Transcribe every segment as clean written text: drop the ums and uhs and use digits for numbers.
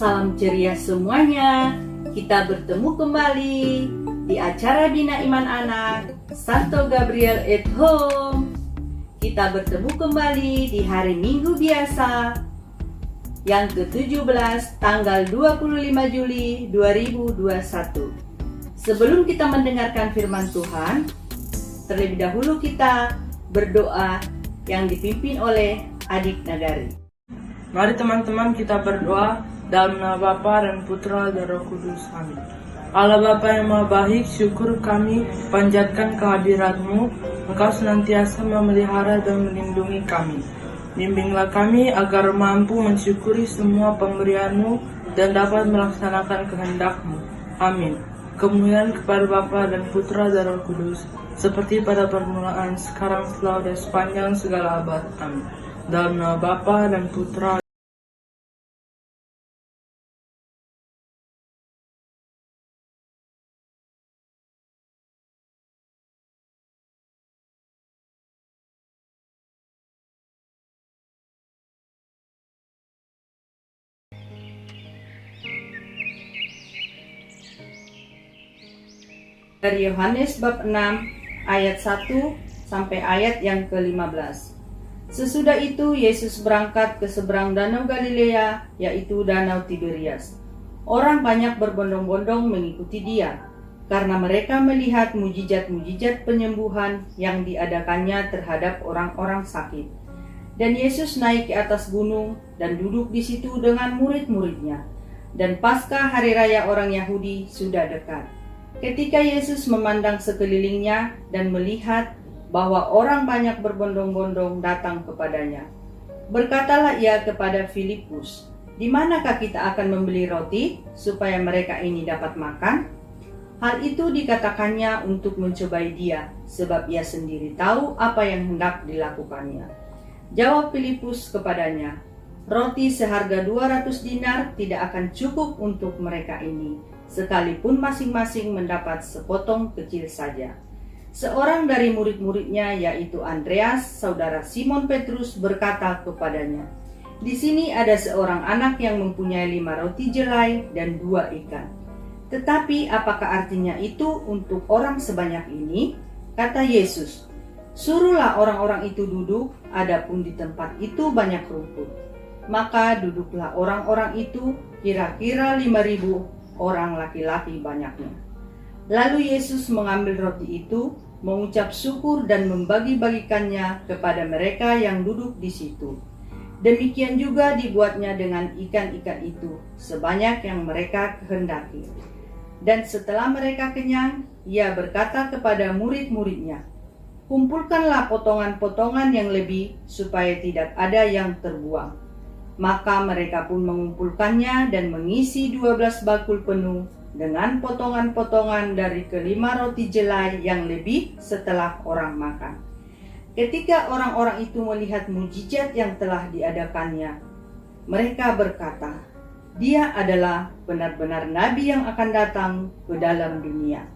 Salam ceria semuanya. Kita bertemu kembali di acara Bina Iman Anak Santo Gabriel at Home. Kita bertemu kembali di hari Minggu biasa yang ke-17 tanggal 25 Juli 2021. Sebelum kita mendengarkan firman Tuhan, terlebih dahulu kita berdoa yang dipimpin oleh Adik Nagari. Mari teman-teman kita berdoa dalam nama Bapa dan Putra dan Roh Kudus. Amin. Allah Bapa yang Maha Baik, syukur kami panjatkan kehadirat-Mu. Engkau senantiasa memelihara dan melindungi kami. Bimbinglah kami agar mampu mensyukuri semua pemberian-Mu dan dapat melaksanakan kehendak-Mu. Amin. Kemuliaan kepada Bapa dan Putra dan Roh Kudus, seperti pada permulaan, sekarang, selalu, dan sepanjang segala abad. Amin. Dalam nama Bapa dan Putra. Dari Yohanes bab 6 ayat 1 sampai ayat yang ke-15. Sesudah itu Yesus berangkat ke seberang danau Galilea, yaitu danau Tiberias. Orang banyak berbondong-bondong mengikuti Dia, karena mereka melihat mujizat-mujizat penyembuhan yang diadakannya terhadap orang-orang sakit. Dan Yesus naik ke atas gunung dan duduk di situ dengan murid-muridnya. Dan Paskah hari raya orang Yahudi sudah dekat. Ketika Yesus memandang sekelilingnya dan melihat bahwa orang banyak berbondong-bondong datang kepadanya, berkatalah ia kepada Filipus, "Di manakah kita akan membeli roti supaya mereka ini dapat makan?" Hal itu dikatakannya untuk mencobai Dia, sebab Ia sendiri tahu apa yang hendak dilakukannya. Jawab Filipus kepadanya, "Roti seharga 200 dinar tidak akan cukup untuk mereka ini, sekalipun masing-masing mendapat sepotong kecil saja." Seorang dari murid-muridnya, yaitu Andreas, saudara Simon Petrus, berkata kepadanya, "Di sini ada seorang anak yang mempunyai 5 roti jelai dan 2 ikan. Tetapi apakah artinya itu untuk orang sebanyak ini?" Kata Yesus, "Suruhlah orang-orang itu duduk, adapun di tempat itu banyak rumput." Maka duduklah orang-orang itu, kira-kira 5.000 orang laki-laki banyaknya. Lalu Yesus mengambil roti itu, mengucap syukur dan membagi-bagikannya kepada mereka yang duduk di situ. Demikian juga dibuatnya dengan ikan-ikan itu, sebanyak yang mereka kehendaki. Dan setelah mereka kenyang, Ia berkata kepada murid-muridnya, "Kumpulkanlah potongan-potongan yang lebih, supaya tidak ada yang terbuang." Maka mereka pun mengumpulkannya dan mengisi 12 bakul penuh dengan potongan-potongan dari kelima roti jelai yang lebih setelah orang makan. Ketika orang-orang itu melihat mujizat yang telah diadakannya, mereka berkata, "Dia adalah benar-benar nabi yang akan datang ke dalam dunia."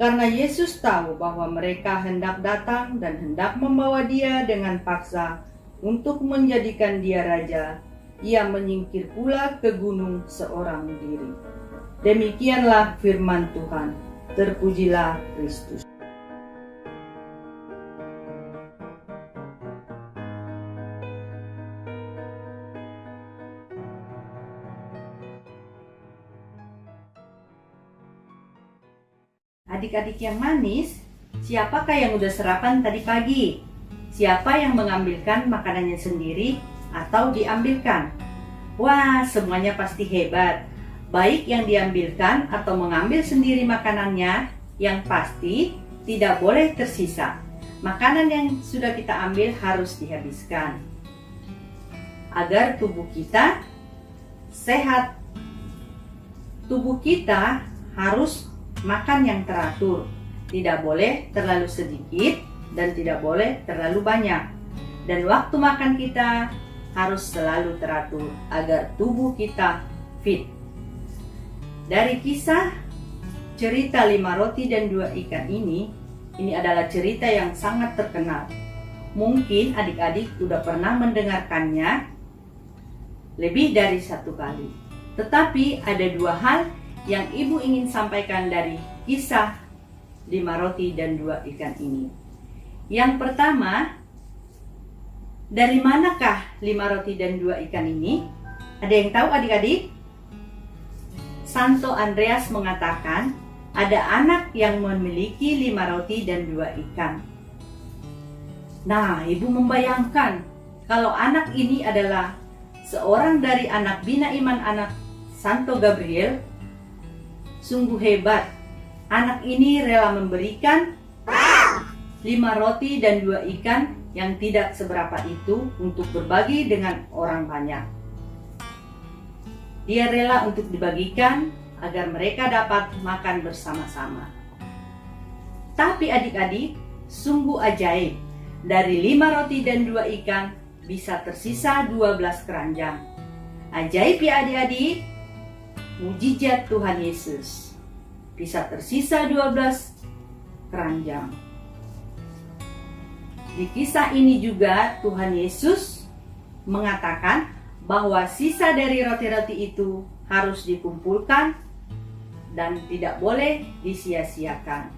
Karena Yesus tahu bahwa mereka hendak datang dan hendak membawa Dia dengan paksa untuk menjadikan Dia raja, Ia menyingkir pula ke gunung seorang diri. Demikianlah firman Tuhan. Terpujilah Kristus. Adik-adik yang manis, siapakah yang udah sarapan tadi pagi? Siapa yang mengambilkan makanannya sendiri atau diambilkan? Wah, semuanya pasti hebat. Baik yang diambilkan atau mengambil sendiri makanannya, yang pasti tidak boleh tersisa. Makanan yang sudah kita ambil harus dihabiskan agar tubuh kita sehat. Tubuh kita harus makan yang teratur, tidak boleh terlalu sedikit dan tidak boleh terlalu banyak. Dan waktu makan kita harus selalu teratur agar tubuh kita fit. Dari kisah cerita 5 roti dan 2 ikan ini adalah cerita yang sangat terkenal. Mungkin adik-adik sudah pernah mendengarkannya lebih dari satu kali. Tetapi ada dua hal yang ibu ingin sampaikan dari kisah 5 roti dan 2 ikan ini. Yang pertama, dari manakah 5 roti dan 2 ikan ini? Ada yang tahu adik-adik? Santo Andreas mengatakan, ada anak yang memiliki 5 roti dan 2 ikan. Nah, ibu membayangkan kalau anak ini adalah seorang dari anak bina iman anak Santo Gabriel. Sungguh hebat, anak ini rela memberikan 5 roti dan 2 ikan yang tidak seberapa itu untuk berbagi dengan orang banyak. Dia rela untuk dibagikan agar mereka dapat makan bersama-sama. Tapi adik-adik, sungguh ajaib, dari 5 roti dan 2 ikan bisa tersisa 12 keranjang. Ajaib ya adik-adik, mujizat Tuhan Yesus. Bisa tersisa 12 keranjang. Di kisah ini juga Tuhan Yesus mengatakan bahwa sisa dari roti-roti itu harus dikumpulkan dan tidak boleh disia-siakan.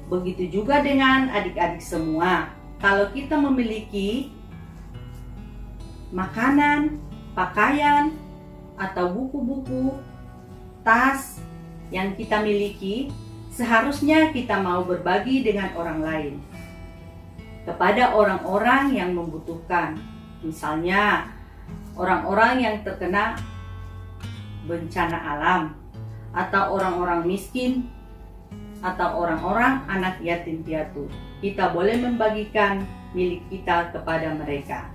Begitu juga dengan adik-adik semua. Kalau kita memiliki makanan, pakaian, atau buku-buku, tas yang kita miliki, seharusnya kita mau berbagi dengan orang lain. Kepada orang-orang yang membutuhkan. Misalnya, orang-orang yang terkena bencana alam, atau orang-orang miskin, atau orang-orang anak yatim piatu. Kita boleh membagikan milik kita kepada mereka.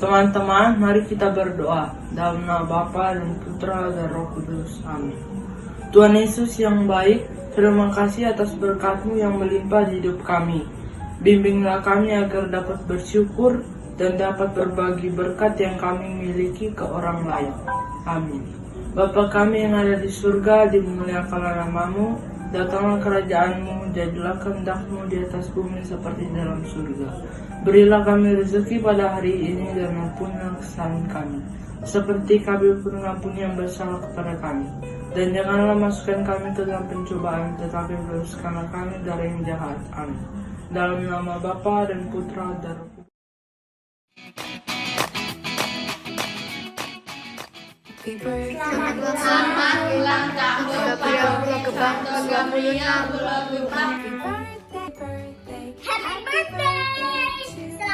Teman-teman, mari kita berdoa dalam nama Bapa dan Putra dan Roh Kudus. Amin. Tuhan Yesus yang baik, terima kasih atas berkat-Mu yang melimpah di hidup kami. Bimbinglah kami agar dapat bersyukur dan dapat berbagi berkat yang kami miliki ke orang lain. Amin. Bapa kami yang ada di surga, dimuliakanlah nama-Mu, datanglah kerajaan-Mu, jadilah kehendak-Mu di atas bumi seperti dalam surga. Berilah kami rezeki pada hari ini dan ampunilah kesalahan kami, seperti kami pun mengampuni yang bersalah kepada kami. Dan janganlah masukkan kami ke dalam pencobaan, tetapi bebaskanlah kami dari yang jahat. Amin. Dalam nama Bapa dan Putra dan Roh Kudus. Selamat ulang tahun Happy birthday!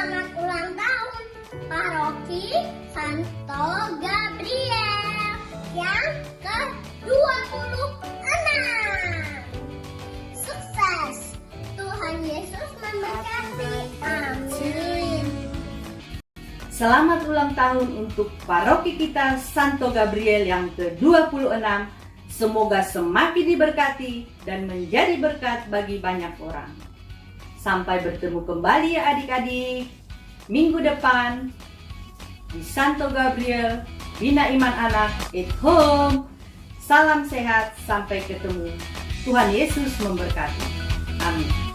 Selamat ulang tahun Paroki Santo Gabriel yang ke-26. Sukses! Tuhan Yesus memberkati. Amin. Selamat ulang tahun untuk paroki kita Santo Gabriel yang ke-26. Semoga semakin diberkati dan menjadi berkat bagi banyak orang. Sampai bertemu kembali ya adik-adik, minggu depan di Santo Gabriel, Bina Iman Anak at Home. Salam sehat, sampai ketemu. Tuhan Yesus memberkati. Amin.